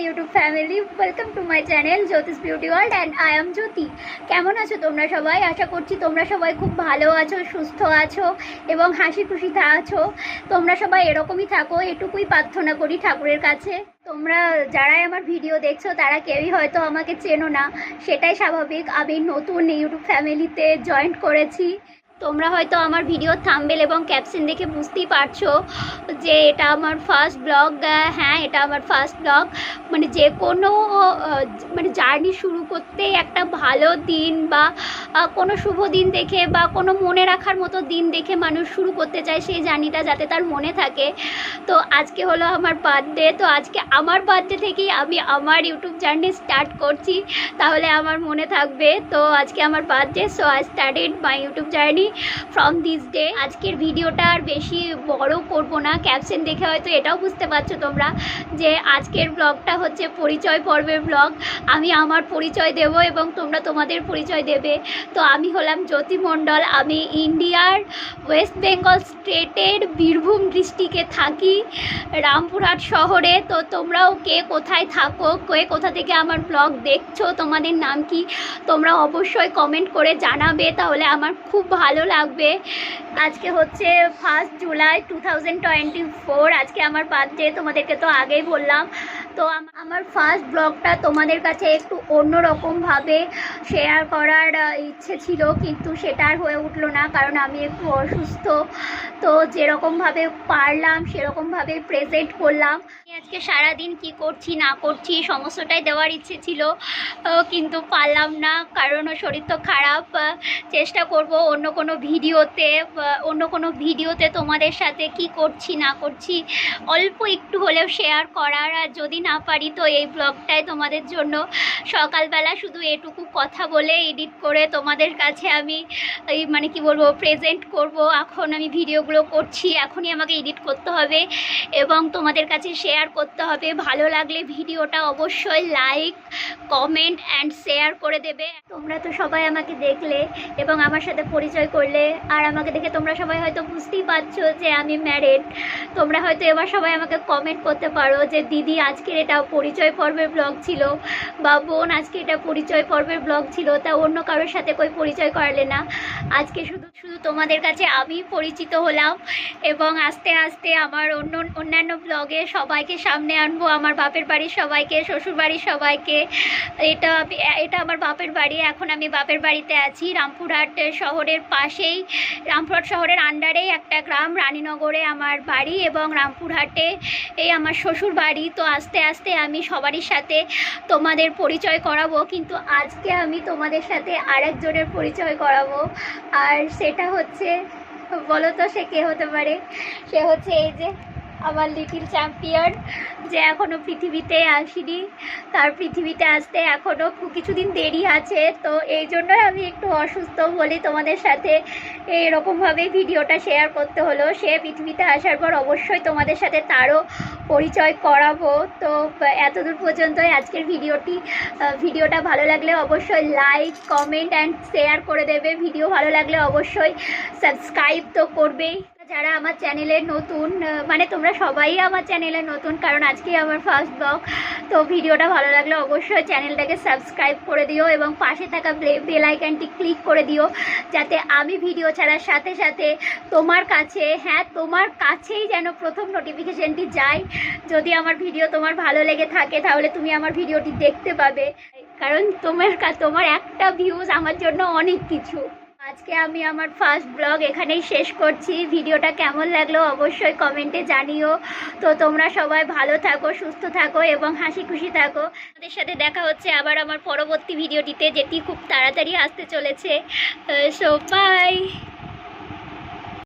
YouTube family, welcome to my channel Jyoti's Beauty World and I am Jyoti. কেমন আছো তোমরা সবাই? আশা করছি তোমরা সবাই খুব ভালো আছো, সুস্থ আছো এবং হাসি খুশিতে আছো। তোমরা সবাই এরকমই থাকো, এটুকুই প্রার্থনা করি ঠাকুরের কাছে। তোমরা যারাই আমার ভিডিও দেখছো তারা কেউই হয়তো আমাকে চেনো না, সেটাই স্বাভাবিক। আমি নতুন ইউটিউব ফ্যামিলিতে জয়েন করেছি। তোমরা হয়তো আমার ভিডিও থাম্বনেল এবং ক্যাপশন দেখে বুঝতেই পারছো যে এটা আমার ফার্স্ট ব্লগ। হ্যাঁ, এটা আমার ফার্স্ট ব্লগ। মানে যে কোনো জার্নি শুরু করতে একটা ভালো দিন বা কোনো শুভ দিন দেখে বা কোনো মনে রাখার মতো দিন দেখে মানুষ শুরু করতে চায় সেই জার্নিটা যাতে তার মনে থাকে। তো আজকে হলো আমার বার্থডে, তো আজকে আমার বার্থডে থেকেই আমি আমার ইউটিউব জার্নি স্টার্ট করছি, তাহলে আমার মনে থাকবে। তো আজকে আমার birthday, so I started my YouTube journey from this day. আজকের ভিডিওটা আর বেশি বড় করব না, ক্যাপশন দেখে হয়তো এটাও বুঝতে পারছো তোমরা যে আজকের ব্লগটা হচ্ছে পরিচয় পর্বের ব্লগ। আমি আমার পরিচয় দেব এবং তোমরা তোমাদের পরিচয় দেবে। তো আমি হলাম জ্যোতি মণ্ডল, আমি ইন্ডিয়ার ওয়েস্ট বেঙ্গল স্টেটের বীরভূম ডিস্ট্রিক্টে থাকি, রামপুরহাট শহরে। তো তোমরাও কে কোথায় থাকো, কে কোথা থেকে আমার ব্লগ দেখছো, তোমাদের নাম কি, তোমরা অবশ্যই কমেন্ট করে জানাবে, তাহলে আমার খুব ভালো লাগবে। আজকে হচ্ছে 1 জুলাই 2024, আজকে আমার বার্থডে, তোমাদেরকে তো আগেই বললাম। তো আমার ফার্স্ট ব্লগটা তোমাদের কাছে একটু অন্যরকমভাবে শেয়ার করার ইচ্ছে ছিল, কিন্তু সেটা আর হয়ে উঠলো না, কারণ আমি একটু অসুস্থ। তো যেরকমভাবে পারলাম সেরকমভাবে প্রেজেন্ট করলাম। আজকে সারাদিন কি করছি না করছি সমস্তটাই দেওয়ার ইচ্ছে ছিল, কিন্তু পারলাম না, কারণ শরীর তো খারাপ। চেষ্টা করব অন্য কোনো ভিডিওতে তোমাদের সাথে কি করছি না করছি অল্প একটু হলেও শেয়ার করার। আর যদি না পারি তো এই ব্লগটাই তোমাদের জন্য সকালবেলা শুধু এটুকু কথা বলে এডিট করে তোমাদের কাছে আমি প্রেজেন্ট করব। এখন আমি ভিডিওগুলো করছি, এখনই আমাকে এডিট করতে হবে এবং তোমাদের কাছে শেয়ার করতে হবে। ভালো লাগলে ভিডিওটা অবশ্যই লাইক, কমেন্ট অ্যান্ড শেয়ার করে দেবে। তোমরা তো সবাই আমাকে দেখলে এবং আমার সাথে পরিচয় করলে, আর আমাকে দেখে তোমরা সবাই হয়তো বুঝতেই পারছো যে আমি ম্যারিড। তোমরা হয়তো এবার সবাই আমাকে কমেন্ট করতে পারো যে দিদি আজকের এটা পরিচয় পর্বের ব্লগ ছিল, বা বোন আজকে এটা পরিচয় পর্বের ব্লগ ছিল, তা অন্য কারোর সাথে কই পরিচয় করলে না। আজকে শুধু তোমাদের কাছে আমি পরিচিত হলাম এবং আস্তে আস্তে আমার অন্যান্য ব্লগে সবাইকে সামনে আনবো, আমার বাপের বাড়ির সবাইকে, শ্বশুর বাড়ির সবাইকে। এটা আমার বাপের বাড়ি। এখন আমি বাপের বাড়িতে আছি, রামপুরহাট শহরের পাশেই, রামপুরহাট শহরের আন্ডারেই একটা গ্রাম রানীনগরে আমার বাড়ি এবং রামপুরহাটে এই আমার শ্বশুর বাড়ি। তো আস্তে আস্তে আমি সবারই সাথে তোমাদের পরিচয় করাবো, কিন্তু আজকে আমি তোমাদের সাথে আরেকজনের পরিচয় করাবো। আর সেটা হচ্ছে, বলো তো সে কে হতে পারে? সে হচ্ছে এই যে আমার লিটিল চ্যাম্পিয়ন, যে এখনও পৃথিবীতে আসেনি। তার পৃথিবীতে আসতে এখনও কিছুদিন দেরি আছে। তো এই জন্যই আমি একটু অসুস্থ বলে তোমাদের সাথে এরকমভাবে ভিডিওটা শেয়ার করতে হলো। সে পৃথিবীতে আসার পর অবশ্যই তোমাদের সাথে তারও পরিচয় করাবো। তো এতদূর পর্যন্তই আজকের ভিডিওটা ভালো লাগলে অবশ্যই লাইক, কমেন্ট অ্যান্ড শেয়ার করে দেবে। ভিডিও ভালো লাগলে অবশ্যই সাবস্ক্রাইব তো করবেই। যারা আমার চ্যানেলে নতুন, তোমরা সবাই আমার চ্যানেলে নতুন, কারণ আজকেই আমার ফার্স্ট ব্লগ। তো ভিডিওটা ভালো লাগলে অবশ্যই চ্যানেলটাকে সাবস্ক্রাইব করে দিও এবং পাশে থাকা বেল আইকনটি ক্লিক করে দিও, যাতে আমি ভিডিও ছাড়ার সাথে সাথে তোমার কাছেই যেন প্রথম নোটিফিকেশনটি যায়। যদি আমার ভিডিও তোমার ভালো লেগে থাকে তাহলে তুমি আমার ভিডিওটি দেখতে পাবে, কারণ তোমার একটা ভিউজ আমার জন্য অনেক কিছু। আজকে আমি আমার ফার্স্ট ব্লগ এখানেই শেষ করছি। ভিডিওটা কেমন লাগলো অবশ্যই কমেন্টে জানিও। তো তোমরা সবাই ভালো থাকো, সুস্থ থাকো এবং হাসি খুশি থাকো। তোমাদের সাথে দেখা হচ্ছে আবার আমার পরবর্তী ভিডিওটিতে, যেটি খুব তাড়াতাড়ি আসতে চলেছে। So by.